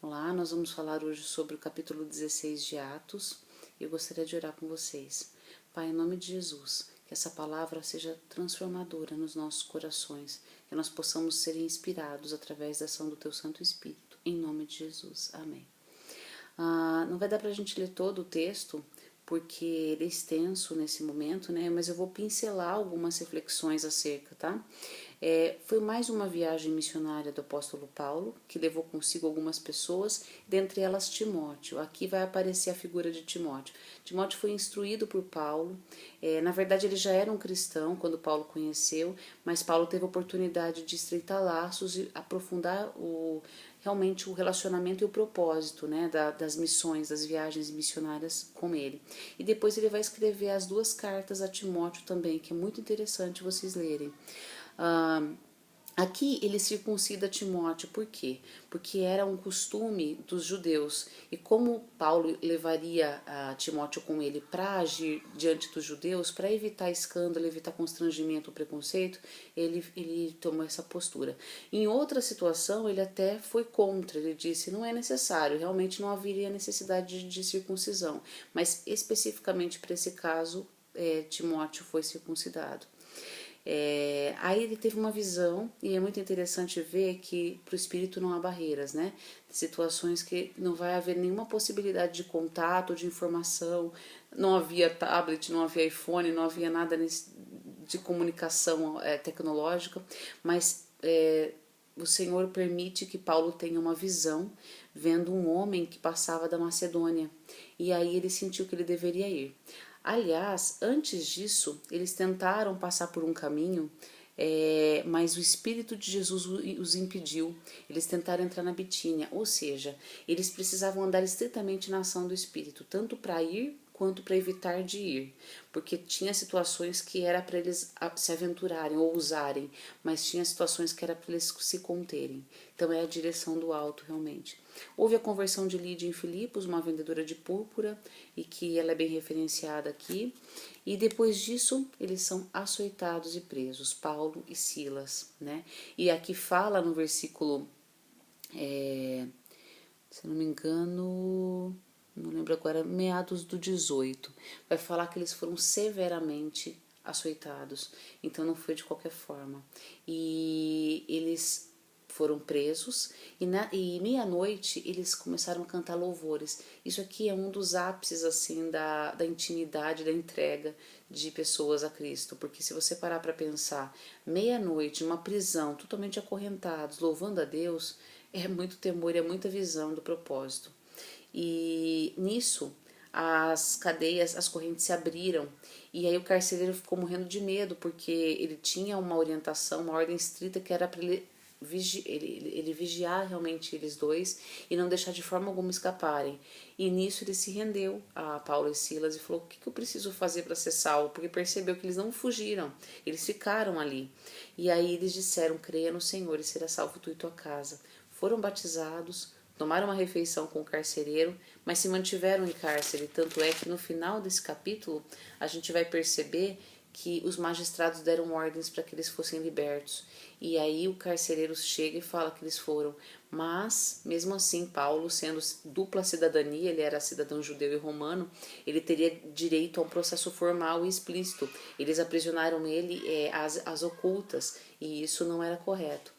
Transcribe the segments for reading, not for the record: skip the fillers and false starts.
Olá, nós vamos falar hoje sobre o capítulo 16 de Atos e eu gostaria de orar com vocês. Pai, em nome de Jesus, que essa palavra seja transformadora nos nossos corações, que nós possamos ser inspirados através da ação do Teu Santo Espírito, em nome de Jesus. Amém. Não vai dar para a gente ler todo o texto, porque ele é extenso nesse momento, né? Mas eu vou pincelar algumas reflexões acerca, tá? Foi mais uma viagem missionária do apóstolo Paulo, que levou consigo algumas pessoas, dentre elas Timóteo. Aqui vai aparecer a figura de Timóteo. Timóteo foi instruído por Paulo. Na verdade, ele já era um cristão quando Paulo conheceu, mas Paulo teve a oportunidade de estreitar laços e aprofundar realmente o relacionamento e o propósito, né, das missões, das viagens missionárias com ele. E depois ele vai escrever as duas cartas a Timóteo também, que é muito interessante vocês lerem. Aqui ele circuncida Timóteo, por quê? Porque era um costume dos judeus, e como Paulo levaria Timóteo com ele para agir diante dos judeus, para evitar escândalo, evitar constrangimento ou preconceito, ele tomou essa postura. Em outra situação, ele até foi contra, ele disse, não é necessário, realmente não haveria necessidade de circuncisão, mas especificamente para esse caso, Timóteo foi circuncidado. Aí ele teve uma visão, e é muito interessante ver que para o espírito não há barreiras, né? Situações que não vai haver nenhuma possibilidade de contato, de informação, não havia tablet, não havia iPhone, não havia nada de comunicação tecnológica, mas o Senhor permite que Paulo tenha uma visão, vendo um homem que passava da Macedônia, e aí ele sentiu que ele deveria ir. Aliás, antes disso, eles tentaram passar por um caminho, mas o Espírito de Jesus os impediu. Eles tentaram entrar na Bitínia, ou seja, eles precisavam andar estritamente na ação do Espírito, tanto para ir quanto para evitar de ir, porque tinha situações que era para eles se aventurarem ou usarem, mas tinha situações que era para eles se conterem. Então é a direção do alto, realmente. Houve a conversão de Lídia em Filipos, uma vendedora de púrpura, e que ela é bem referenciada aqui. E depois disso, eles são açoitados e presos, Paulo e Silas, né? E aqui fala no versículo, se não me engano, não lembro agora, meados do 18, vai falar que eles foram severamente açoitados, então não foi de qualquer forma. E eles foram presos e meia-noite eles começaram a cantar louvores. Isso aqui é um dos ápices assim da intimidade, da entrega de pessoas a Cristo, porque se você parar para pensar, meia-noite, uma prisão, totalmente acorrentados, louvando a Deus, é muito temor, é muita visão do propósito. E nisso as cadeias, as correntes se abriram, e aí o carcereiro ficou morrendo de medo, porque ele tinha uma orientação, uma ordem estrita que era para ele vigiar realmente eles dois e não deixar de forma alguma escaparem. E nisso ele se rendeu a Paulo e Silas e falou: o que eu preciso fazer para ser salvo? Porque percebeu que eles não fugiram, eles ficaram ali. E aí eles disseram: creia no Senhor e será salvo tu e tua casa. Foram batizados, tomaram uma refeição com o carcereiro, mas se mantiveram em cárcere. Tanto é que no final desse capítulo a gente vai perceber que os magistrados deram ordens para que eles fossem libertos. E aí o carcereiro chega e fala que eles foram. Mas, mesmo assim, Paulo, sendo dupla cidadania, ele era cidadão judeu e romano, ele teria direito a um processo formal e explícito. Eles aprisionaram ele às ocultas, e isso não era correto.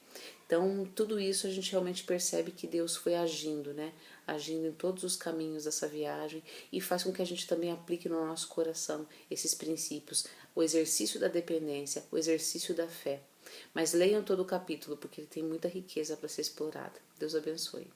Então, tudo isso a gente realmente percebe que Deus foi agindo, né? Agindo em todos os caminhos dessa viagem, e faz com que a gente também aplique no nosso coração esses princípios, o exercício da dependência, o exercício da fé. Mas leiam todo o capítulo, porque ele tem muita riqueza para ser explorada. Deus abençoe.